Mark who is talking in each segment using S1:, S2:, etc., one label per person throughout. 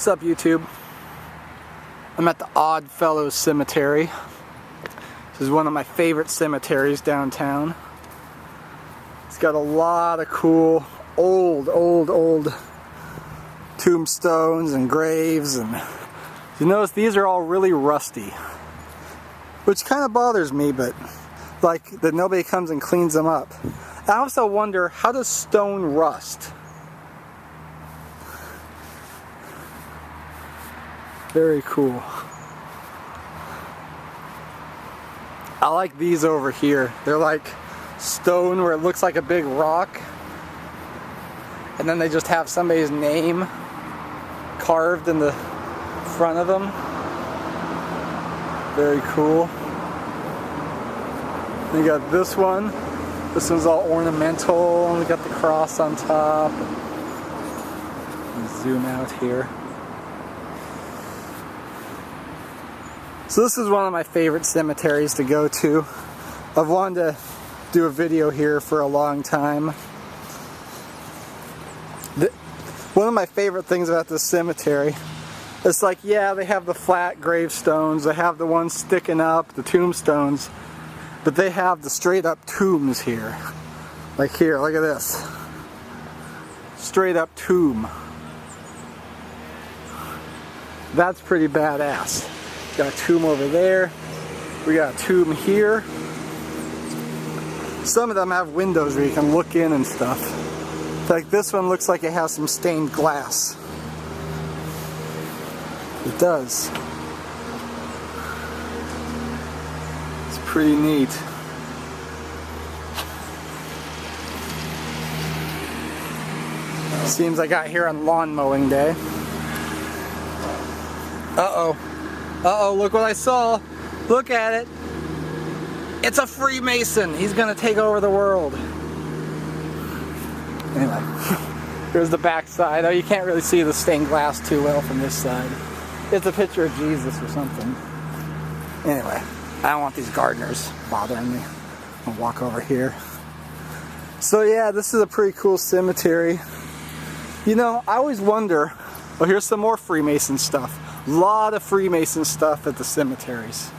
S1: What's up, YouTube? I'm at the Fellows Cemetary. This is one of my favorite cemeteries downtown. It's got a lot of cool old tombstones and graves, and you notice these are all really rusty, which kind of bothers me, but like that nobody comes and cleans them up. I also wonder, how does stone rust? Very cool. I like these over here. They're like stone where it looks like a big rock, and then they just have somebody's name carved in the front of them. Very cool. You got this one. This one's all ornamental, and we got the cross on top. Zoom out here. So this is one of my favorite cemeteries to go to. I've wanted to do a video here for a long time. One of my favorite things about this cemetery, it's like, yeah, they have the flat gravestones, they have the ones sticking up, the tombstones, but they have the straight up tombs here. Like here, look at this. Straight up tomb. That's pretty badass. Got a tomb over there. We got a tomb here. Some of them have windows where you can look in and stuff. Like this one looks like it has some stained glass. It does. It's pretty neat. Seems I got here on lawn mowing day. Uh-oh. Uh-oh, look what I saw. Look at it. It's a Freemason. He's gonna take over the world. Anyway, here's the back side. Oh, you can't really see the stained glass too well from this side. It's a picture of Jesus or something. Anyway, I don't want these gardeners bothering me. I'll walk over here. So yeah, this is a pretty cool cemetery. You know, I always wonder, oh, here's some more Freemason stuff. A lot of Freemason stuff at the cemeteries.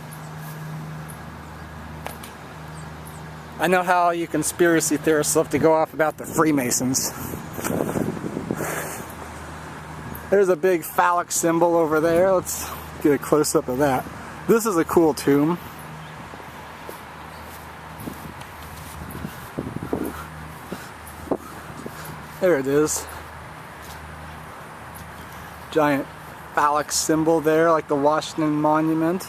S1: I know how you conspiracy theorists love to go off about the Freemasons. There's a big phallic symbol over there. Let's get a close-up of that. This is a cool tomb. There it is. Giant phallic symbol there, like the Washington Monument.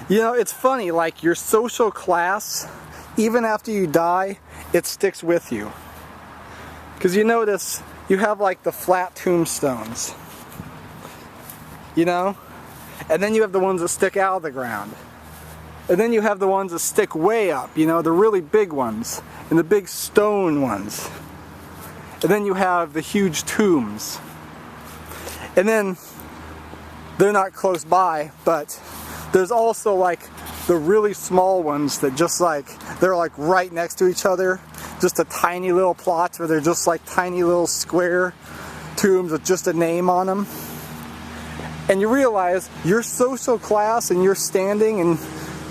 S1: You know, it's funny, like your social class, even after you die, it sticks with you. Because you notice, you have like the flat tombstones, you know? And then you have the ones that stick out of the ground. And then you have the ones that stick way up, you know, the really big ones, and the big stone ones. And then you have the huge tombs. And then, they're not close by, but there's also like the really small ones that just like, they're like right next to each other. Just a tiny little plots where they're just like tiny little square tombs with just a name on them. And you realize your social class and your standing and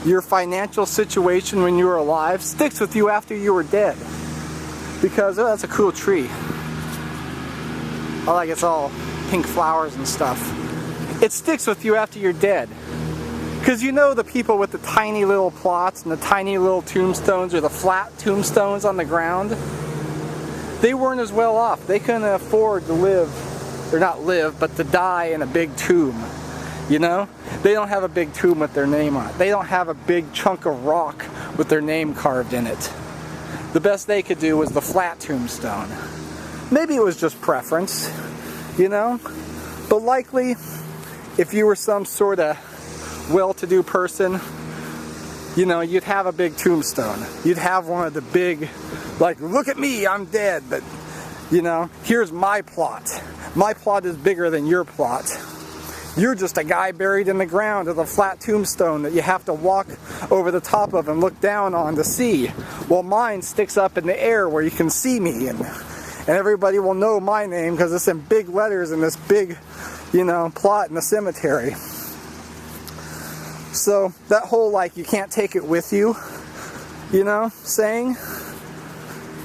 S1: your financial situation when you were alive sticks with you after you were dead. Because, oh, that's a cool tree. I like it's all pink flowers and stuff. It sticks with you after you're dead. Because you know the people with the tiny little plots and the tiny little tombstones or the flat tombstones on the ground, they weren't as well off. They couldn't afford to live, or not live, but to die in a big tomb. You know? They don't have a big tomb with their name on it. They don't have a big chunk of rock with their name carved in it. The best they could do was the flat tombstone. Maybe it was just preference, you know? But likely, if you were some sort of well-to-do person, you know, you'd have a big tombstone. You'd have one of the big, like, look at me, I'm dead, but, you know, here's my plot. My plot is bigger than your plot. You're just a guy buried in the ground with a flat tombstone that you have to walk over the top of and look down on to see. Well, mine sticks up in the air where you can see me, and and everybody will know my name because it's in big letters in this big, you know, plot in the cemetery. So that whole like you can't take it with you, you know, saying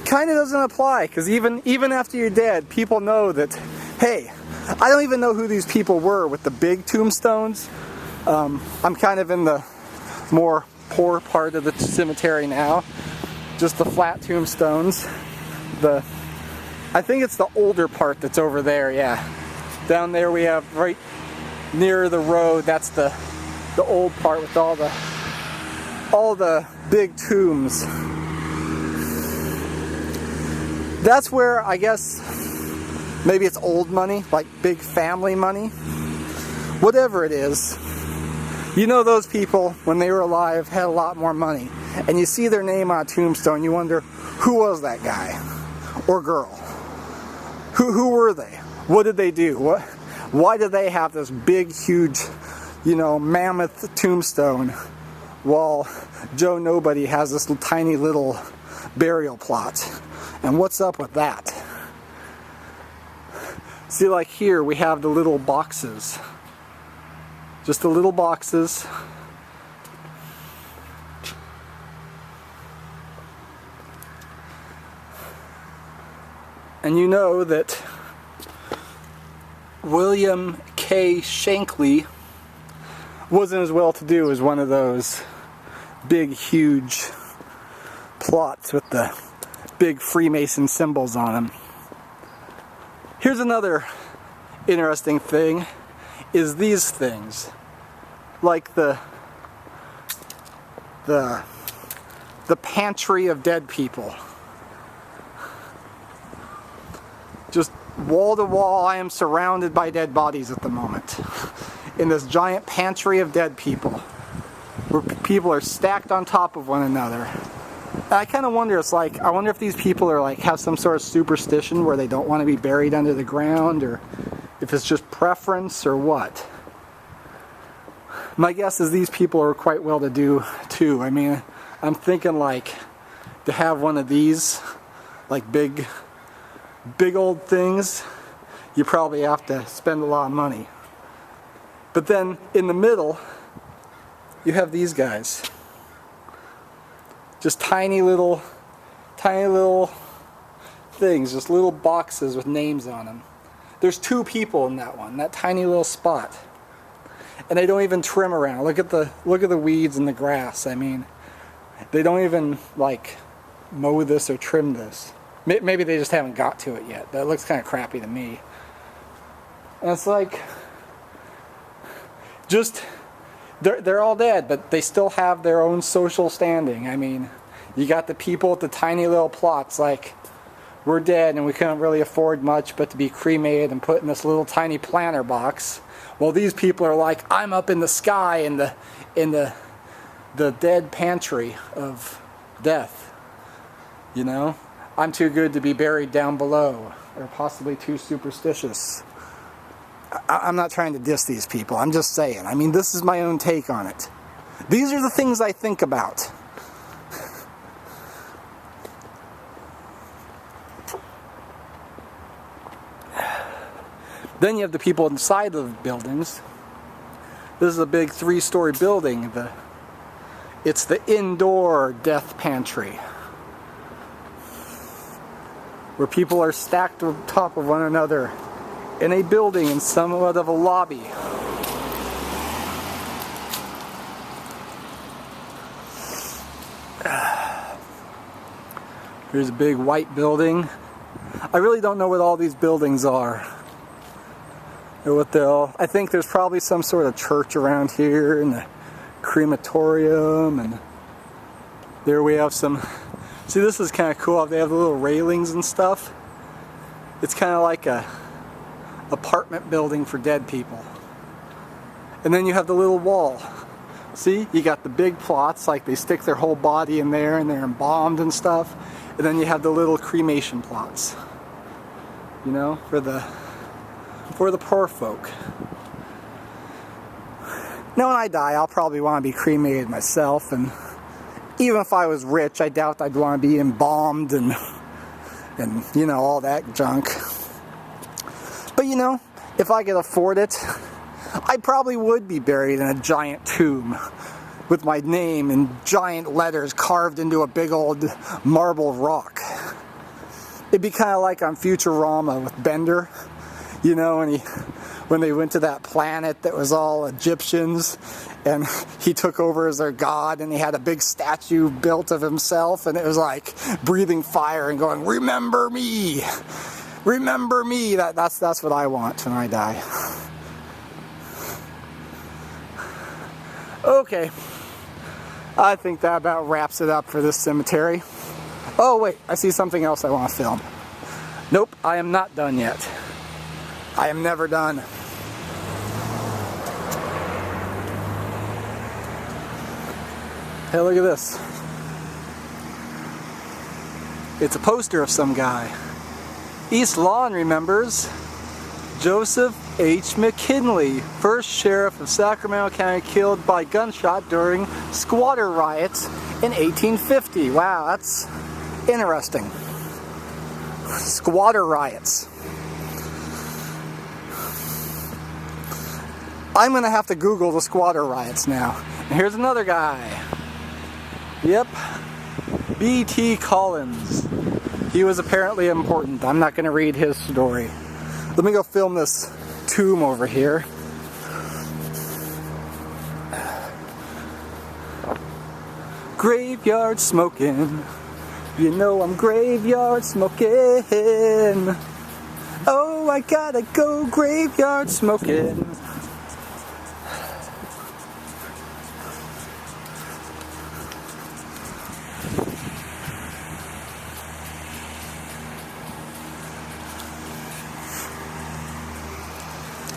S1: kind of doesn't apply, because even after you're dead, people know that, hey, I don't even know who these people were with the big tombstones. I'm kind of in the more poor part of the cemetery now, just the flat tombstones. I think it's the older part that's over there, yeah. Down there we have, right near the road, that's the old part with all the big tombs. That's where, I guess, maybe it's old money, like big family money. Whatever it is, you know, those people, when they were alive, had a lot more money. And you see their name on a tombstone, you wonder, who was that guy or girl? Who were they? What did they do? Why did they have this big, huge, you know, mammoth tombstone, while Joe Nobody has this tiny little burial plot? And what's up with that? See, like here we have the little boxes. Just the little boxes. And you know that William K. Shankly wasn't as well to do as one of those big, huge plots with the big Freemason symbols on them. Here's another interesting thing, is these things. Like the pantry of dead people. Just wall to wall, I am surrounded by dead bodies at the moment. In this giant pantry of dead people, where people are stacked on top of one another. And I kind of wonder, it's like, I wonder if these people are like, have some sort of superstition where they don't want to be buried under the ground, or if it's just preference or what. My guess is these people are quite well to do too. I mean, I'm thinking like to have one of these, like big old things, you probably have to spend a lot of money. But then in the middle, you have these guys. Just tiny little things, just little boxes with names on them. There's 2 people in that one, that tiny little spot. And they don't even trim around. Look at the weeds and the grass. I mean, they don't even like mow this or trim this. Maybe they just haven't got to it yet. That looks kind of crappy to me. And it's like, just, they're all dead, but they still have their own social standing. I mean, you got the people with the tiny little plots, like, we're dead and we couldn't really afford much but to be cremated and put in this little tiny planter box. Well, these people are like, I'm up in the sky in the dead pantry of death. You know? I'm too good to be buried down below, or possibly too superstitious. I'm not trying to diss these people, I'm just saying. I mean, this is my own take on it. These are the things I think about. Then you have the people inside of the buildings. This is a big 3-story building. It's the indoor death pantry, where people are stacked on top of one another in a building in somewhat of a lobby. Here's a big white building. I really don't know what all these buildings are, or what they're all. I think there's probably some sort of church around here, and a crematorium, and there we have some. See, this is kind of cool. They have the little railings and stuff. It's kind of like a apartment building for dead people. And then you have the little wall. See, you got the big plots, like they stick their whole body in there and they're embalmed and stuff. And then you have the little cremation plots, you know, for the poor folk. Now when I die, I'll probably want to be cremated myself, and even if I was rich, I doubt I'd want to be embalmed and and you know, all that junk. But you know, if I could afford it, I probably would be buried in a giant tomb with my name in giant letters carved into a big old marble rock. It'd be kind of like on Futurama with Bender, you know, when they went to that planet that was all Egyptians, and he took over as their god, and he had a big statue built of himself, and it was like breathing fire and going, "Remember me, remember me." That's what I want when I die. Okay, I think that about wraps it up for this cemetery. Oh wait, I see something else I want to film. Nope, I am not done yet. I am never done. Hey, look at this. It's a poster of some guy. East Lawn remembers Joseph H. McKinley, first sheriff of Sacramento County, killed by gunshot during squatter riots in 1850. Wow, that's interesting. Squatter riots. I'm gonna have to Google the squatter riots now. And here's another guy. Yep, B.T. Collins. He was apparently important. I'm not gonna read his story. Let me go film this tomb over here. Graveyard smoking. You know I'm graveyard smoking. Oh, I gotta go graveyard smoking.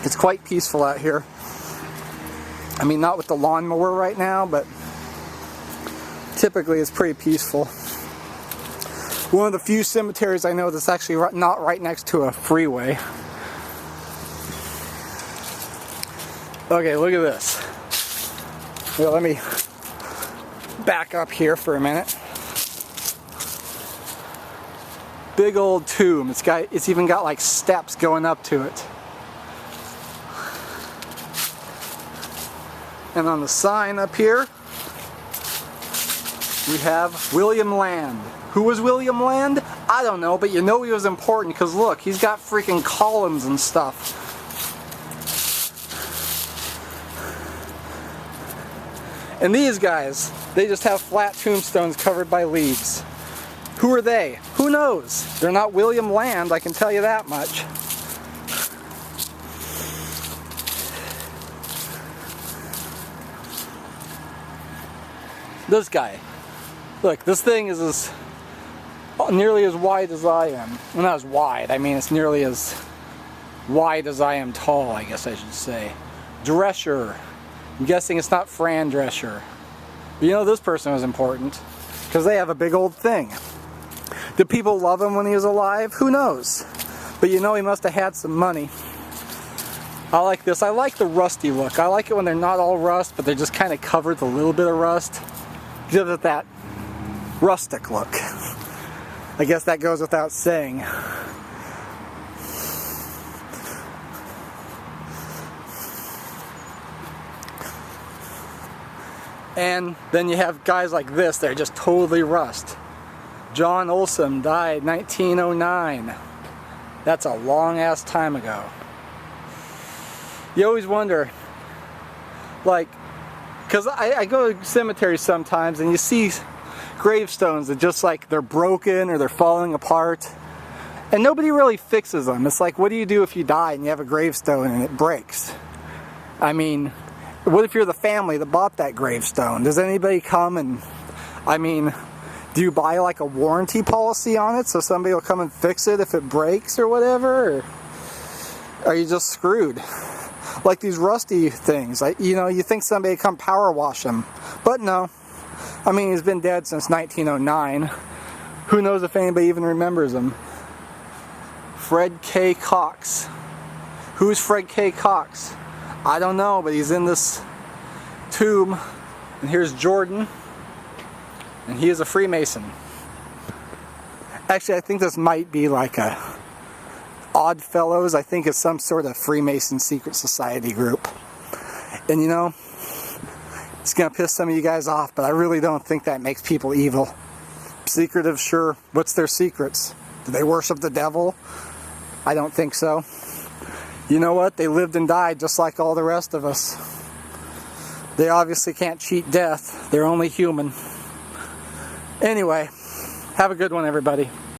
S1: It's quite peaceful out here. I mean, not with the lawnmower right now, but typically it's pretty peaceful. One of the few cemeteries I know that's actually not right next to a freeway. Okay, look at this. Well, let me back up here for a minute. Big old tomb. It's even got like steps going up to it. And on the sign up here, we have William Land. Who was William Land? I don't know, but you know he was important because look, he's got freaking columns and stuff. And these guys, they just have flat tombstones covered by leaves. Who are they? Who knows? They're not William Land, I can tell you that much. This guy. Look, this thing is nearly as wide as I am. Well, not as wide, I mean it's nearly as wide as I am tall, I guess I should say. Drescher. I'm guessing it's not Fran Drescher. But you know this person was important because they have a big old thing. Did people love him when he was alive? Who knows? But you know he must have had some money. I like this. I like the rusty look. I like it when they're not all rust, but they're just kind of covered with a little bit of rust. Gives it that rustic look. I guess that goes without saying. And then you have guys like this, they're just totally rust. John Olson died 1909. That's a long ass time ago. You always wonder, like, because I go to cemeteries sometimes and you see gravestones that just like they're broken or they're falling apart and nobody really fixes them. It's like, what do you do if you die and you have a gravestone and it breaks? I mean, what if you're the family that bought that gravestone? Does anybody come and, I mean, do you buy like a warranty policy on it so somebody will come and fix it if it breaks or whatever? Or are you just screwed? Like these rusty things, you know, you think somebody come power wash them, but no. I mean, he's been dead since 1909. Who knows if anybody even remembers him? Fred K. Cox. Who's Fred K. Cox? I don't know, but he's in this tomb. And here's Jordan, and he is a Freemason. Actually, I think this might be like a Odd Fellows. I think it's some sort of Freemason secret society group. And you know, it's gonna piss some of you guys off, but I really don't think that makes people evil. Secretive, sure. What's their secrets? Do they worship the devil? I don't think so. You know what? They lived and died just like all the rest of us. They obviously can't cheat death. They're only human. Anyway, have a good one, everybody.